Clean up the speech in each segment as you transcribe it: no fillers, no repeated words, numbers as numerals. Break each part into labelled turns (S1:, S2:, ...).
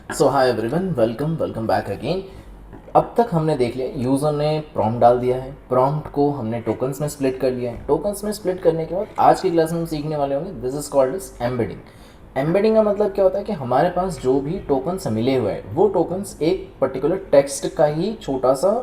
S1: सो hi everyone, welcome back again. अब तक हमने देख लिया, यूज़र ने प्रॉम्प्ट डाल दिया है, प्रॉम्प्ट को हमने टोकन्स में स्प्लिट कर लिया है। टोकन्स में स्प्लिट करने के बाद आज की क्लास में हम सीखने वाले होंगे, this is called is embedding. Embedding का मतलब क्या होता है कि हमारे पास जो भी टोकन्स मिले हुए हैं वो टोकन्स एक पर्टिकुलर टेक्स्ट का ही छोटा सा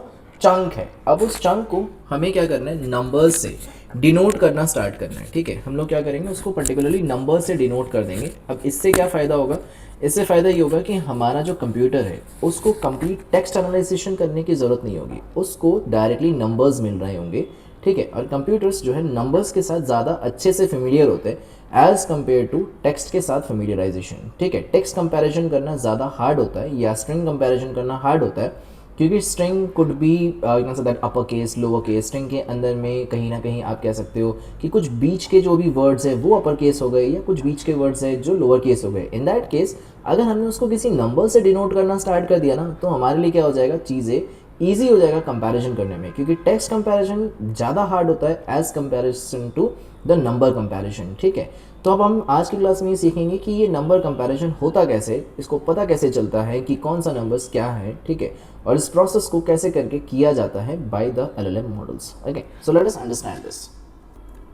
S1: चंक है। अब उस चंक को हमें क्या करना है, नंबर्स से डिनोट करना स्टार्ट करना है। ठीक है, हम लोग क्या करेंगे, उसको पर्टिकुलरली नंबर से डिनोट कर देंगे। अब इससे क्या फ़ायदा होगा, इससे फ़ायदा ये होगा कि हमारा जो कंप्यूटर है उसको कंप्लीट टेक्स्ट एनालाइजेशन करने की ज़रूरत नहीं होगी, उसको डायरेक्टली नंबर्स मिल रहे होंगे। ठीक है, और कंप्यूटर्स जो है नंबर्स के साथ ज़्यादा अच्छे से फेमिलियर होते हैं एज़ कम्पेयर टू टेक्स्ट के साथ फेमिलियराइजेशन। ठीक है, टेक्स्ट कंपैरिजन करना ज़्यादा हार्ड होता है या स्ट्रिंग कंपैरिजन करना हार्ड होता है, क्योंकि string could be you say that upper case lower case. String के अंदर में कहीं ना कहीं आप कह सकते हो कि कुछ बीच के जो भी वर्ड्स है वो अपर केस हो गए या कुछ बीच के वर्ड्स है जो लोअर केस हो गए। इन दैट केस अगर हमने उसको किसी नंबर से डिनोट करना स्टार्ट कर दिया ना, तो हमारे लिए क्या हो जाएगा, चीज़ें ईजी हो जाएगा कंपैरिजन करने में, क्योंकि टेक्स्ट कंपैरिजन ज़्यादा हार्ड होता है as comparison to the number comparison. ठीक है, तो अब हम आज की क्लास में ये सीखेंगे कि ये नंबर कंपैरिजन होता कैसे, इसको पता कैसे चलता है कि कौन सा नंबर्स क्या है। ठीक है, और इस प्रोसेस को कैसे करके किया जाता है by the LLM models. Okay, so let us understand this.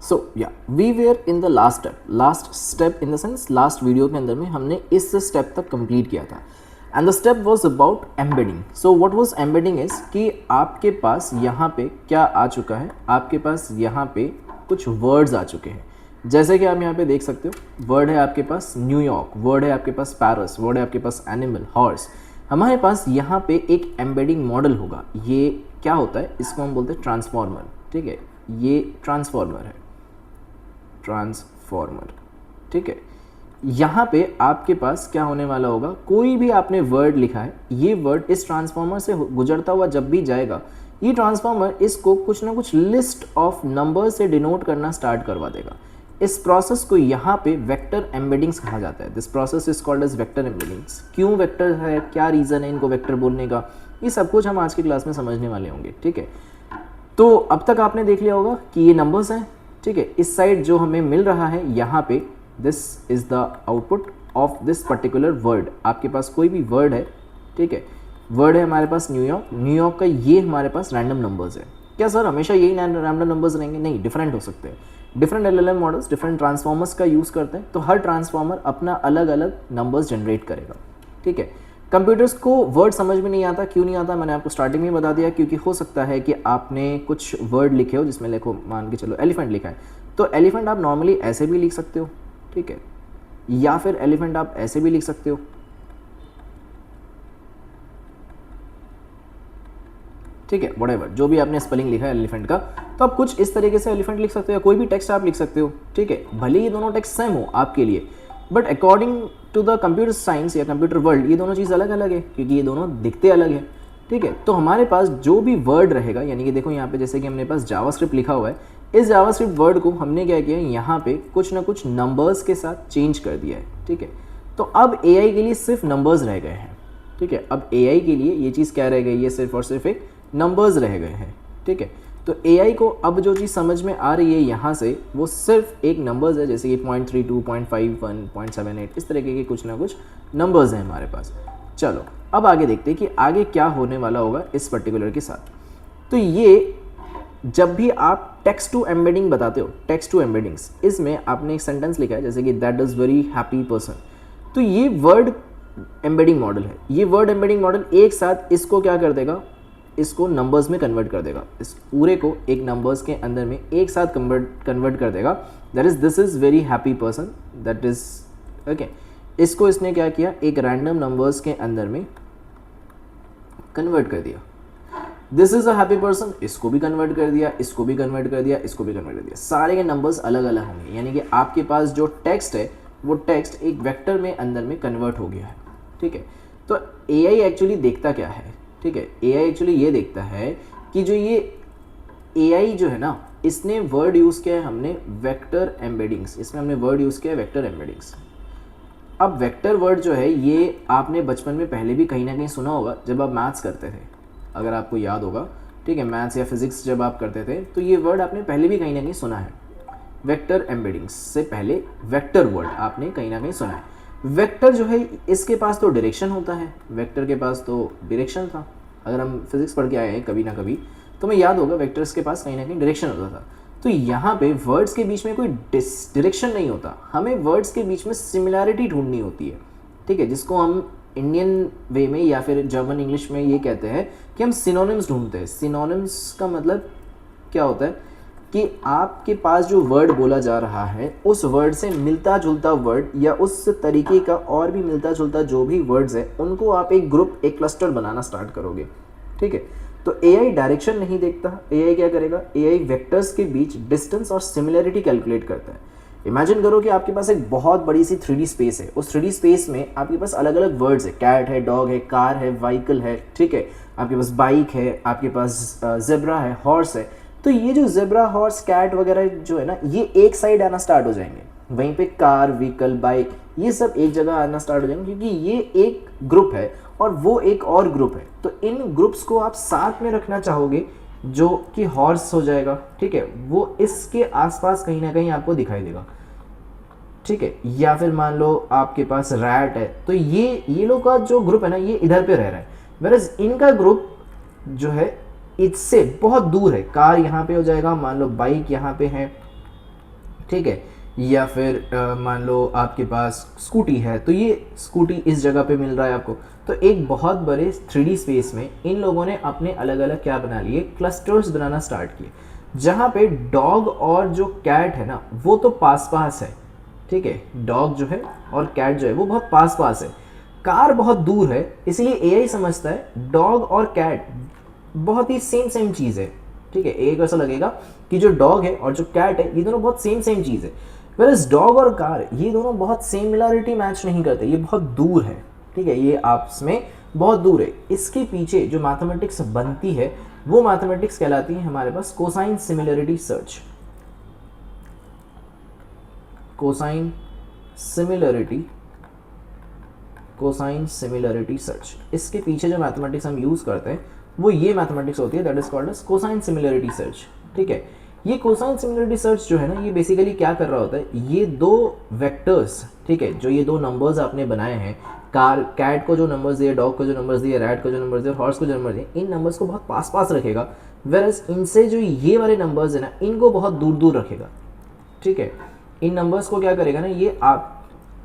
S1: So yeah we were in the last step in the sense last video के अंदर में हमने इस स्टेप तक कंप्लीट किया था and the step was about embedding. So what was embedding is कि आपके पास यहाँ पे क्या आ चुका है, आपके पास यहाँ पे कुछ वर्ड्स आ चुके हैं। जैसे कि आप यहाँ पे देख सकते हो, वर्ड है आपके पास न्यूयॉर्क, वर्ड है आपके पास पैरिस, वर्ड है आपके पास एनिमल, हॉर्स। हमारे पास यहाँ पे एक एम्बेडिंग मॉडल होगा। ये क्या होता है, इसको हम बोलते हैं ट्रांसफॉर्मर। ठीक है, ये ट्रांसफॉर्मर है, ट्रांसफॉर्मर। ठीक है, यहाँ पे आपके पास क्या होने वाला होगा, कोई भी आपने वर्ड लिखा है, ये वर्ड इस ट्रांसफॉर्मर से गुजरता हुआ जब भी जाएगा, ये ट्रांसफॉर्मर इसको कुछ ना कुछ लिस्ट ऑफ नंबर से डिनोट करना स्टार्ट करवा देगा। इस प्रोसेस को यहाँ पे वेक्टर एम्बेडिंग्स कहा जाता है। This process is called as vector embeddings. क्यों वेक्टर है, क्या रीज़न है इनको वेक्टर बोलने का, ये सब कुछ हम आज की क्लास में समझने वाले होंगे। ठीक है, तो अब तक आपने देख लिया होगा कि ये नंबर्स हैं। ठीक है, इस साइड जो हमें मिल रहा है यहाँ पे, this is the output of this particular word. आपके पास कोई भी वर्ड है, ठीक है, वर्ड है हमारे पास न्यूयॉर्क, न्यूयॉर्क का ये हमारे पास रैंडम नंबर्स है। क्या सर हमेशा यही रैंडम नंबर्स रहेंगे? नहीं, डिफरेंट हो सकते हैं। Different LLM models different transformers का यूज़ करते हैं, तो हर ट्रांसफॉर्मर अपना अलग अलग नंबर्स जनरेट करेगा। ठीक है, कंप्यूटर्स को वर्ड समझ में नहीं आता। क्यों नहीं आता, मैंने आपको स्टार्टिंग में बता दिया, क्योंकि हो सकता है कि आपने कुछ वर्ड लिखे हो जिसमें लिखो, मान के चलो एलिफेंट लिखा है, तो एलिफेंट आप नॉर्मली ऐसे भी लिख सकते हो। ठीक है, या फिर एलिफेंट आप ऐसे भी लिख सकते हो। ठीक है, व्हाटएवर जो भी आपने स्पेलिंग लिखा है एलिफेंट का, तो आप कुछ इस तरीके से एलिफेंट लिख सकते हो, कोई भी टेक्स्ट आप लिख सकते हो। ठीक है, भले ये दोनों टेक्स्ट सेम हो आपके लिए, but according to the computer science या कंप्यूटर वर्ल्ड ये दोनों चीज़ अलग अलग है, क्योंकि ये दोनों दिखते अलग है। ठीक है, तो हमारे पास जो भी वर्ड रहेगा, यानी कि देखो यहाँ पे जैसे कि हमने पास जावास्क्रिप्ट लिखा हुआ है, इस जावास्क्रिप्ट वर्ड को हमने क्या किया, यहाँ पे कुछ ना कुछ नंबर्स के साथ चेंज कर दिया है। ठीक है, तो अब AI के लिए सिर्फ नंबर्स रह गए हैं। ठीक है, अब AI के लिए ये चीज़ क्या रह गई है, सिर्फ और सिर्फ एक नंबर्स रह गए हैं। ठीक है, तो AI को अब जो चीज़ समझ में आ रही है यहाँ से, वो सिर्फ एक नंबर्स है, जैसे कि 0.32, 0.51, 0.78, इस तरीके के कुछ ना कुछ नंबर्स हैं हमारे पास। चलो अब आगे देखते हैं कि आगे क्या होने वाला होगा इस पर्टिकुलर के साथ। तो ये जब भी आप टेक्स्ट टू एम्बेडिंग बताते हो, टेक्स्ट टू एम्बेडिंग्स, इसमें आपने एक सेंटेंस लिखा है जैसे कि that is very happy person, तो ये वर्ड एम्बेडिंग मॉडल है। ये वर्ड एम्बेडिंग मॉडल एक साथ इसको क्या कर देगा, इसको नंबर्स में कन्वर्ट कर देगा, इस पूरे को एक नंबर्स के अंदर में एक साथ कन्वर्ट कर देगा। That is this is very happy person, that is okay. इसको इसने क्या किया, एक रैंडम नंबर्स के अंदर में कन्वर्ट कर दिया। This is a happy person, इसको भी कन्वर्ट कर दिया, इसको भी कन्वर्ट कर दिया, इसको भी कन्वर्ट कर दिया। सारे के नंबर्स अलग अलग होंगे, यानी कि आपके पास जो टेक्स्ट है वो टेक्स्ट एक वेक्टर में अंदर में कन्वर्ट हो गया है। ठीक है, तो AI एक्चुअली देखता क्या है, ठीक है, AI एक्चुअली ये देखता है कि जो ये AI जो है ना, इसने वर्ड यूज़ किया है हमने वेक्टर एम्बेडिंग्स, इसमें हमने वर्ड यूज़ किया है वेक्टर एम्बेडिंग्स। अब वेक्टर वर्ड जो है ये आपने बचपन में पहले भी कहीं ना कहीं सुना होगा जब आप मैथ्स करते थे, अगर आपको याद होगा। ठीक है, मैथ्स या फिजिक्स जब आप करते थे तो ये वर्ड आपने पहले भी कहीं ना कहीं सुना है। वेक्टर एम्बेडिंग्स से पहले वेक्टर वर्ड आपने कहीं ना कहीं सुना है। वेक्टर जो है इसके पास तो डायरेक्शन होता है, वेक्टर के पास तो डायरेक्शन था। अगर हम फिजिक्स पढ़ के आए हैं कभी ना कभी तो हमें याद होगा वेक्टर्स के पास कहीं ना कहीं डायरेक्शन होता था। तो यहाँ पे वर्ड्स के बीच में कोई डायरेक्शन नहीं होता, हमें वर्ड्स के बीच में सिमिलैरिटी ढूंढनी होती है, ठीक है, जिसको हम इंडियन वे में या फिर जर्मन इंग्लिश में ये कहते हैं कि हम सिनोनिम्स ढूंढते हैं। सिनोनिम्स का मतलब क्या होता है कि आपके पास जो वर्ड बोला जा रहा है उस वर्ड से मिलता जुलता वर्ड या उस तरीके का और भी मिलता जुलता जो भी वर्ड्स है उनको आप एक ग्रुप, एक क्लस्टर बनाना स्टार्ट करोगे, ठीक है। तो एआई डायरेक्शन नहीं देखता, एआई क्या करेगा, एआई वेक्टर्स के बीच डिस्टेंस और सिमिलरिटी कैलकुलेट करता है। इमेजिन करो कि आपके पास एक बहुत बड़ी सी 3D स्पेस है, उस 3D स्पेस में आपके पास अलग अलग वर्ड्स है, कैट है, डॉग है, कार है, व्हीकल है, ठीक है, आपके पास बाइक है, आपके पास जेब्रा है, हॉर्स है। तो ये जो जेब्रा, हॉर्स, कैट वगैरह जो है ना, ये एक साइड आना स्टार्ट हो जाएंगे, वहीं पे कार, व्हीकल, बाइक ये सब एक जगह आना स्टार्ट हो जाएंगे, क्योंकि ये एक ग्रुप है और वो एक और ग्रुप है। तो इन ग्रुप्स को आप साथ में रखना चाहोगे, जो कि हॉर्स हो जाएगा, ठीक है, वो इसके आसपास कहीं ना कहीं आपको दिखाई देगा, ठीक है। या फिर मान लो आपके पास रैट है, तो ये लोग का जो ग्रुप है ना ये इधर पे रह रहा है, वेरस इनका ग्रुप जो है इससे बहुत दूर है। कार यहाँ पे हो जाएगा, मान लो बाइक यहाँ पे है, ठीक है, या फिर मान लो आपके पास स्कूटी है, तो ये स्कूटी इस जगह पे मिल रहा है आपको। तो एक बहुत बड़े 3D स्पेस में इन लोगों ने अपने अलग अलग क्या बना लिए, क्लस्टर्स बनाना स्टार्ट किए, जहाँ पे डॉग और जो कैट है ना वो तो पास पास है, ठीक है, डॉग जो है और कैट जो है वो बहुत पास पास है, कार बहुत दूर है, इसलिए एआई समझता है डॉग और कैट बहुत ही सेम चीज़ है, ठीक है। एआई को ऐसा लगेगा कि जो डॉग है और जो कैट है ये दोनों बहुत सेम चीज़ है, वेरस डॉग और कार ये दोनों बहुत सिमिलरिटी मैच नहीं करते, ये बहुत दूर है, ठीक है, ये आपस में बहुत दूर है। इसके पीछे जो मैथमेटिक्स बनती है वो मैथमेटिक्स कहलाती है हमारे पास cosine similarity search. Cosine similarity search, इसके पीछे जो मैथमेटिक्स हम यूज़ करते हैं वो ये मैथमेटिक्स होती है, that is called as cosine similarity search, ठीक है। ये कोसाइन सिमिलरिटी सर्च जो है ना ये बेसिकली क्या कर रहा होता है, ये दो वेक्टर्स, ठीक है, जो ये दो नंबर्स आपने बनाए हैं, कार, कैट को जो नंबर्स दिए, डॉग को जो नंबर्स दिए, रैट को जो नंबर्स दिए, हॉर्स को जो नंबर दिए, इन नंबर्स को बहुत पास पास रखेगा, वेरस इनसे जो ये वाले नंबर्स है ना इनको बहुत दूर दूर रखेगा, ठीक है। इन नंबर्स को क्या करेगा ना, ये आप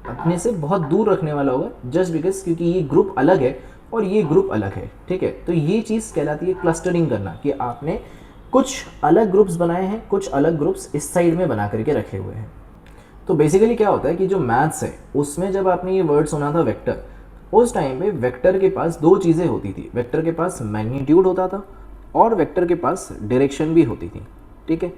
S1: अपने से बहुत दूर रखने वाला होगा, जस्ट बिकॉज क्योंकि ये ग्रुप अलग है और ये ग्रुप अलग है, ठीक है। तो ये चीज़ कहलाती है क्लस्टरिंग करना, कि आपने कुछ अलग ग्रुप्स बनाए हैं, कुछ अलग ग्रुप्स इस साइड में बना करके रखे हुए हैं। तो बेसिकली क्या होता है कि जो मैथ्स है उसमें जब आपने ये वर्ड सुना था वेक्टर, उस टाइम पे वेक्टर के पास दो चीज़ें होती थी, वेक्टर के पास मैग्नीट्यूड होता था और वेक्टर के पास डायरेक्शन भी होती थी, ठीक है,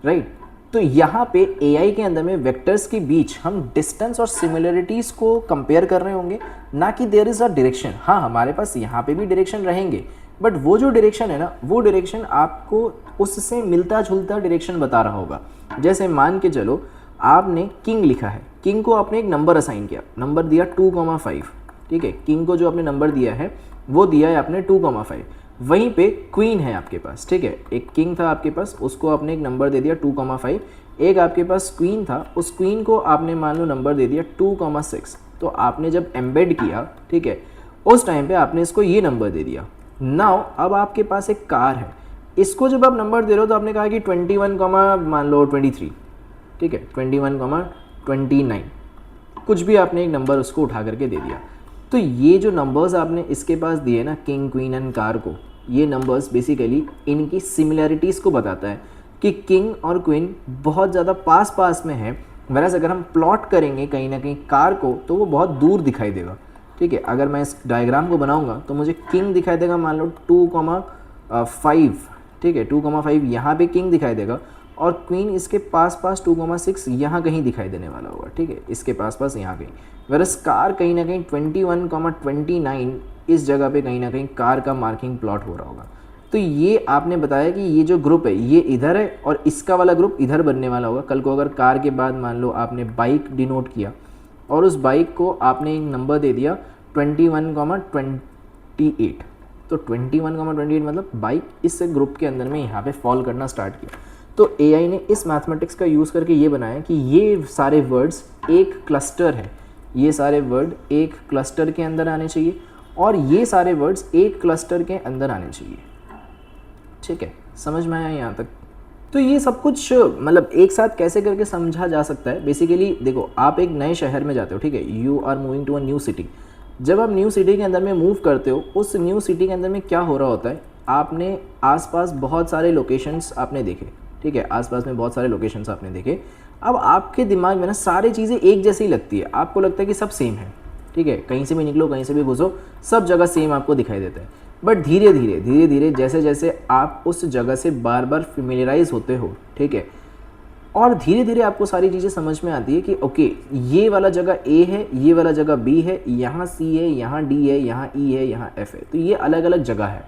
S1: राइट। तो यहाँ पे एआई के अंदर में वेक्टर्स के बीच हम डिस्टेंस और सिमिलरिटीज़ को कंपेयर कर रहे होंगे, ना कि देयर इज़ अ डायरेक्शन। हाँ, हमारे पास यहाँ पे भी डायरेक्शन रहेंगे, बट वो जो डायरेक्शन है ना वो डायरेक्शन आपको उससे मिलता जुलता डायरेक्शन बता रहा होगा। जैसे मान के चलो आपने किंग लिखा है, किंग को आपने एक नंबर असाइन किया, नंबर दिया 2,5, ठीक है, किंग को जो आपने नंबर दिया है वो दिया है आपने 2,5। वहीं पे क्वीन है आपके पास, ठीक है, एक किंग था आपके पास, उसको आपने एक नंबर दे दिया 2,5, एक आपके पास क्वीन था, उस क्वीन को आपने मान लो नंबर दे दिया 2,6। तो आपने जब एम्बेड किया, ठीक है, उस टाइम पे आपने इसको ये नंबर दे दिया। नाउ अब आपके पास एक कार है, इसको जब आप नंबर दे रहे हो तो आपने कहा कि 21, मान लो 23, ठीक है, 21,29, कुछ भी आपने एक नंबर उसको उठा करके दे दिया। तो ये जो नंबर्स आपने इसके पास दिए ना, किंग, क्वीन एंड कार को, ये नंबर्स बेसिकली इनकी सिमिलरिटीज़ को बताता है कि किंग और क्वीन बहुत ज़्यादा पास पास में है, वरस अगर हम प्लॉट करेंगे कहीं ना कहीं कार को तो वो बहुत दूर दिखाई देगा, ठीक है। अगर मैं इस डायग्राम को बनाऊंगा तो मुझे किंग दिखाई देगा मान लो 2,5, ठीक है, 2,5 यहाँ पे किंग दिखाई देगा और क्वीन इसके पास पास 2,6 यहाँ कहीं दिखाई देने वाला होगा, ठीक है, इसके पास पास यहाँ कहीं, वरस कार कहीं ना कहीं 21,29 इस जगह पे कहीं ना कहीं कार का मार्किंग प्लॉट हो रहा होगा। तो ये आपने बताया कि ये जो ग्रुप है ये इधर है और इसका वाला ग्रुप इधर बनने वाला होगा। कल को अगर कार के बाद मान लो आपने बाइक डिनोट किया और उस बाइक को आपने एक नंबर दे दिया 21,28, तो 21,28 मतलब बाइक इस ग्रुप के अंदर में यहाँ पे फॉल करना स्टार्ट किया। तो एआई ने इस मैथमेटिक्स का यूज़ करके ये बनाया कि ये सारे वर्ड्स एक क्लस्टर है, ये सारे वर्ड एक क्लस्टर के अंदर आने चाहिए और ये सारे वर्ड्स एक क्लस्टर के अंदर आने चाहिए। ठीक है, समझ में आया यहाँ तक? तो ये सब कुछ मतलब एक साथ कैसे करके समझा जा सकता है। बेसिकली देखो, आप एक नए शहर में जाते हो, ठीक है, you are moving to a new city. जब आप न्यू सिटी के अंदर में मूव करते हो, उस न्यू सिटी के अंदर में क्या हो रहा होता है, आपने आसपास बहुत सारे लोकेशंस आपने देखे, ठीक है, आसपास में बहुत सारे लोकेशंस आपने देखे। अब आपके दिमाग में ना सारी चीज़ें एक जैसी लगती है, आपको लगता है कि सब सेम है, ठीक है, कहीं से भी निकलो कहीं से भी घुसो सब जगह सेम आपको दिखाई देता है। बट धीरे धीरे जैसे जैसे आप उस जगह से बार बार फेमिलियराइज होते हो, ठीक है, और धीरे धीरे आपको सारी चीज़ें समझ में आती है कि ओके, ये वाला जगह ए है, ये वाला जगह बी है, यहाँ सी है, यहाँ डी है, यहाँ ई है, यहाँ एफ है, तो ये अलग अलग जगह है।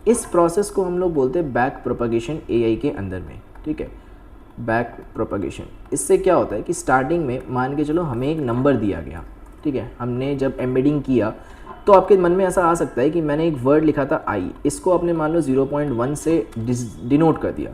S1: इस प्रोसेस को हम लोग बोलते हैं बैक प्रोपगेशन एआई के अंदर में, ठीक है, बैक प्रोपगेशन। इससे क्या होता है कि स्टार्टिंग में मान के चलो हमें एक नंबर दिया गया, ठीक है, हमने जब एम्बेडिंग किया तो आपके मन में ऐसा आ सकता है कि मैंने एक वर्ड लिखा था आई, इसको आपने मान लो 0.1 से डिनोट कर दिया,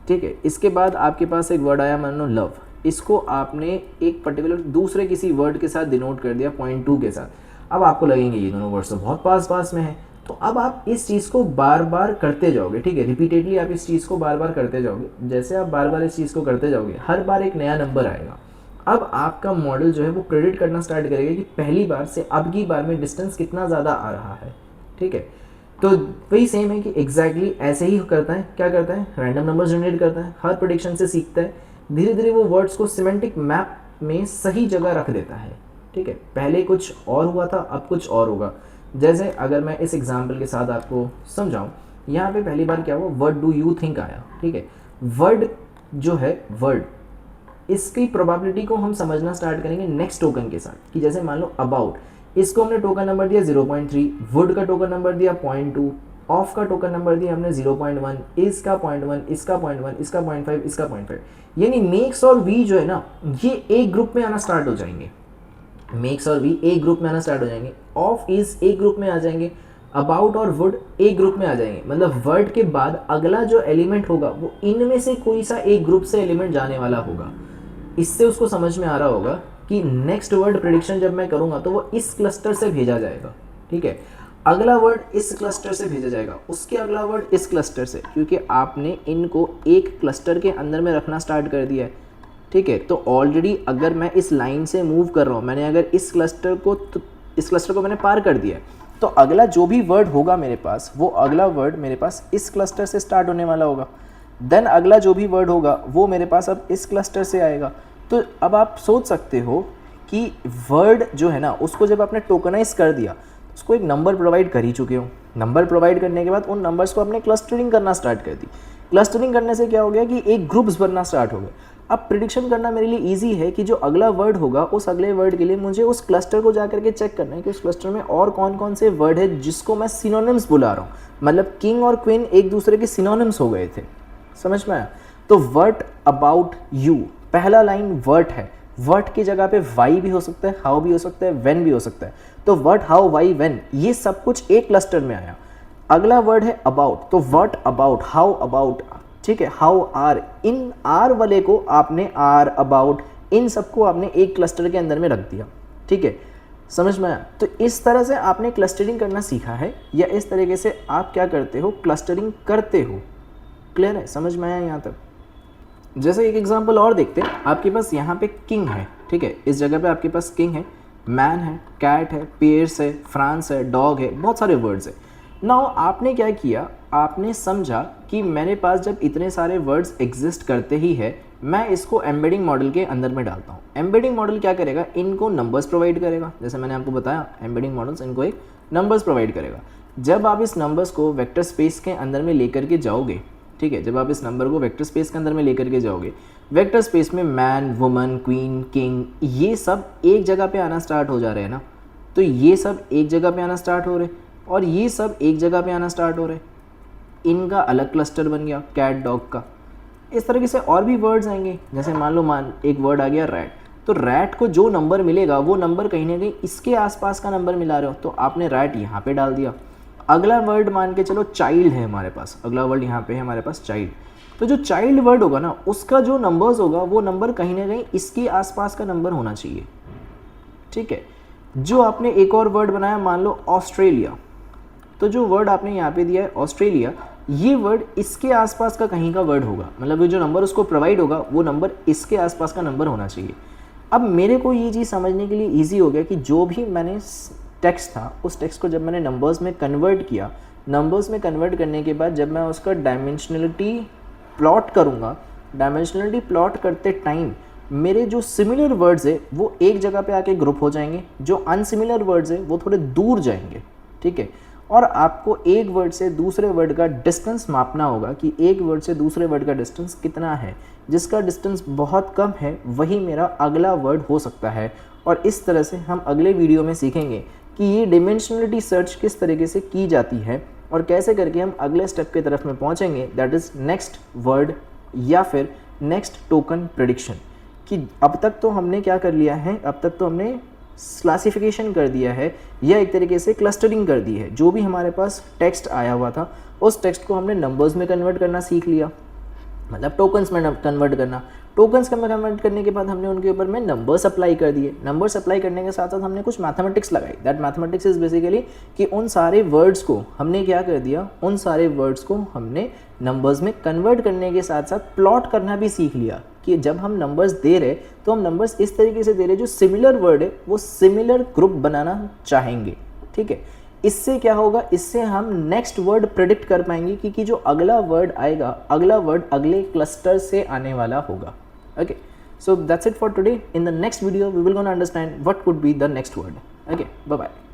S1: ठीक है। इसके बाद आपके पास एक वर्ड आया मान लो लव, इसको आपने एक पर्टिकुलर दूसरे किसी वर्ड के साथ डिनोट कर दिया 0.2 के साथ। अब आपको लगेंगे ये दोनों वर्ड्स तो बहुत पास पास में है, तो अब आप इस चीज़ को बार बार करते जाओगे, ठीक है, रिपीटेडली आप इस चीज़ को बार बार करते जाओगे। जैसे आप बार बार इस चीज़ को करते जाओगे, हर बार एक नया नंबर आएगा। अब आपका मॉडल जो है वो प्रेडिक्ट करना स्टार्ट करेगा कि पहली बार से अब की बार में डिस्टेंस कितना ज़्यादा आ रहा है, ठीक है। तो वही सेम है कि एग्जैक्टली ऐसे ही करता है, क्या करता है, रैंडम नंबर जनरेट करता है, हर प्रेडिक्शन से सीखता है, धीरे धीरे वो वर्ड्स को सिमेंटिक मैप में सही जगह रख देता है, ठीक है। पहले कुछ और हुआ था, अब कुछ और होगा। जैसे अगर मैं इस एग्जाम्पल के साथ आपको समझाऊँ, यहाँ पे पहली बार क्या हुआ, वर्ड डू यू थिंक आया, ठीक है। वर्ड जो है, वर्ड, इसकी प्रोबेबिलिटी को हम समझना स्टार्ट करेंगे नेक्स्ट टोकन के साथ, कि जैसे मान लो अबाउट, इसको हमने टोकन नंबर दिया 0.3, वुड का टोकन नंबर दिया 0.2, ऑफ का टोकन नंबर दिया हमने 0.1, इसका 0.1, इसका 0.1, इसका 0.5, इसका 0.5, यानी मेक्स और वी जो है ना, ये एक ग्रुप में आना स्टार्ट हो जाएंगे। मेक्स और वी एक ग्रुप में आना स्टार्ट हो जाएंगे, ऑफ इज एक ग्रुप में आ जाएंगे, अबाउट और वुड एक ग्रुप में आ जाएंगे। मतलब वर्ड के बाद अगला जो एलिमेंट होगा वो इनमें से कोई सा एक ग्रुप से एलिमेंट जाने वाला होगा। इससे उसको समझ में आ रहा होगा कि नेक्स्ट वर्ड प्रेडिक्शन जब मैं करूंगा तो वो इस क्लस्टर से भेजा जाएगा, ठीक है, अगला वर्ड इस क्लस्टर से भेजा जाएगा, उसके अगला वर्ड इस क्लस्टर से, क्योंकि आपने इनको एक क्लस्टर के अंदर में रखना स्टार्ट कर दिया है, ठीक है। तो ऑलरेडी अगर मैं इस लाइन से मूव कर रहा हूँ, मैंने अगर इस क्लस्टर को मैंने पार कर दिया है, तो अगला जो भी वर्ड होगा मेरे पास, वो अगला वर्ड मेरे पास इस क्लस्टर से स्टार्ट होने वाला होगा। देन अगला जो भी वर्ड होगा वो मेरे पास अब इस क्लस्टर से आएगा। तो अब आप सोच सकते हो कि वर्ड जो है ना, उसको जब आपने टोकनाइज कर दिया, उसको एक नंबर प्रोवाइड कर ही चुके हो। नंबर प्रोवाइड करने के बाद उन नंबर्स को आपने क्लस्टरिंग करना स्टार्ट कर दी। क्लस्टरिंग करने से क्या हो गया कि एक ग्रुप्स बनना स्टार्ट हो गए। अब प्रिडिक्शन करना मेरे लिए ईजी है कि जो अगला वर्ड होगा, उस अगले वर्ड के लिए मुझे उस क्लस्टर को जा करके चेक करना है कि उस क्लस्टर में और कौन कौन से वर्ड है जिसको मैं सिनोनिम्स बुला रहा हूँ। मतलब किंग और क्वीन एक दूसरे के सिनोनिम्स हो गए थे, समझ में आया। तो वर्ट अबाउट यू, पहला लाइन वर्ट है, वर्ट की जगह पे वाई भी हो सकता है, हाउ भी हो सकता है, वेन भी हो सकता है। तो वर्ट, हाउ, वाई, वेन, ये सब कुछ एक क्लस्टर में आया। अगला वर्ड है अबाउट, तो वर्ट अबाउट, हाउ अबाउट, ठीक है, हाउ आर, इन आर वाले को आपने आर, अबाउट, इन सबको आपने एक क्लस्टर के अंदर में रख दिया, ठीक है, समझ में आया। तो इस तरह से आपने क्लस्टरिंग करना सीखा है, या इस तरीके से आप क्या करते हो, क्लस्टरिंग करते हो। क्लियर है, समझ में आया यहाँ तक। जैसे एक एग्जांपल और देखते हैं। आपके पास यहाँ पे किंग है, ठीक है, इस जगह पे आपके पास किंग है, मैन है, कैट है, पेयर्स है, फ्रांस है, डॉग है, बहुत सारे वर्ड्स है। नाउ आपने क्या किया, आपने समझा कि मेरे पास जब इतने सारे वर्ड्स एग्जिस्ट करते ही है, मैं इसको एम्बेडिंग मॉडल के अंदर में डालता हूँ। एम्बेडिंग मॉडल क्या करेगा, इनको नंबर्स प्रोवाइड करेगा। जैसे मैंने आपको बताया, एम्बेडिंग मॉडल्स इनको एक नंबर्स प्रोवाइड करेगा। जब आप इस नंबर्स को वेक्टर स्पेस के अंदर में लेकर के जाओगे, ठीक है, जब आप इस नंबर को वेक्टर स्पेस के अंदर में लेकर के जाओगे, वेक्टर स्पेस में मैन, वुमन, क्वीन, किंग, ये सब एक जगह पे आना स्टार्ट हो जा रहे हैं ना। तो ये सब एक जगह पे आना स्टार्ट हो रहे, और ये सब एक जगह पे आना स्टार्ट हो रहे। इनका अलग क्लस्टर बन गया, कैट, डॉग का। इस तरीके से और भी वर्ड्स आएंगे। जैसे मान लो एक वर्ड आ गया रैट, तो रैट को जो नंबर मिलेगा वो नंबर कहीं ना कहीं इसके आसपास का नंबर मिला रहे हो, तो आपने रैट यहाँ पे डाल दिया। अगला वर्ड मान के चलो चाइल्ड है हमारे पास, अगला वर्ड यहाँ पे है हमारे पास चाइल्ड। तो जो चाइल्ड वर्ड होगा ना, उसका जो नंबर्स होगा वो नंबर कहीं ना कहीं इसके आसपास का नंबर होना चाहिए, ठीक है। जो आपने एक और वर्ड बनाया, मान लो ऑस्ट्रेलिया, तो जो वर्ड आपने यहाँ पे दिया है ऑस्ट्रेलिया, ये वर्ड इसके आसपास का कहीं का वर्ड होगा, मतलब ये जो नंबर उसको प्रोवाइड होगा वो नंबर इसके आसपास का नंबर होना चाहिए। अब मेरे को ये चीज़ समझने के लिए ईजी हो गया कि जो भी मैंने टेक्स्ट था उस टेक्स्ट को जब मैंने नंबर्स में कन्वर्ट किया, नंबर्स में कन्वर्ट करने के बाद जब मैं उसका डायमेंशनलिटी प्लॉट करूँगा, डायमेंशनलिटी प्लॉट करते टाइम मेरे जो सिमिलर वर्ड्स है वो एक जगह पे आके ग्रुप हो जाएंगे, जो अनसिमिलर वर्ड्स है वो थोड़े दूर जाएंगे, ठीक है। और आपको एक वर्ड से दूसरे वर्ड का डिस्टेंस मापना होगा कि एक वर्ड से दूसरे वर्ड का डिस्टेंस कितना है। जिसका डिस्टेंस बहुत कम है वही मेरा अगला वर्ड हो सकता है। और इस तरह से हम अगले वीडियो में सीखेंगे कि ये डिमेंशनलिटी सर्च किस तरीके से की जाती है और कैसे करके हम अगले स्टेप की तरफ में पहुंचेंगे, दैट इज़ नेक्स्ट वर्ड या फिर नेक्स्ट टोकन प्रेडिक्शन। कि अब तक तो हमने क्या कर लिया है, अब तक तो हमने क्लासिफिकेशन कर दिया है या एक तरीके से क्लस्टरिंग कर दी है। जो भी हमारे पास टेक्स्ट आया हुआ था उस टेक्स्ट को हमने नंबर्स में कन्वर्ट करना सीख लिया, मतलब टोकन्स में कन्वर्ट करना। टोकन्स में कन्वर्ट करने के बाद हमने उनके ऊपर में नंबर्स अप्लाई कर दिए। नंबर्स अप्लाई करने के साथ साथ हमने कुछ मैथमेटिक्स लगाई। दैट मैथमेटिक्स इज बेसिकली कि उन सारे वर्ड्स को हमने क्या कर दिया, उन सारे वर्ड्स को हमने नंबर्स में कन्वर्ट करने के साथ साथ प्लॉट करना भी सीख लिया कि जब हम नंबर्स दे रहे तो हम नंबर्स इस तरीके से दे रहे जो सिमिलर वर्ड है वो सिमिलर ग्रुप बनाना चाहेंगे, ठीक है। इससे क्या होगा, इससे हम नेक्स्ट वर्ड प्रेडिक्ट कर पाएंगे कि जो अगला वर्ड आएगा, अगला वर्ड अगले क्लस्टर से आने वाला होगा। Okay, so that's it for today. In the next video we will gonna understand what could be the next word. Okay, bye bye.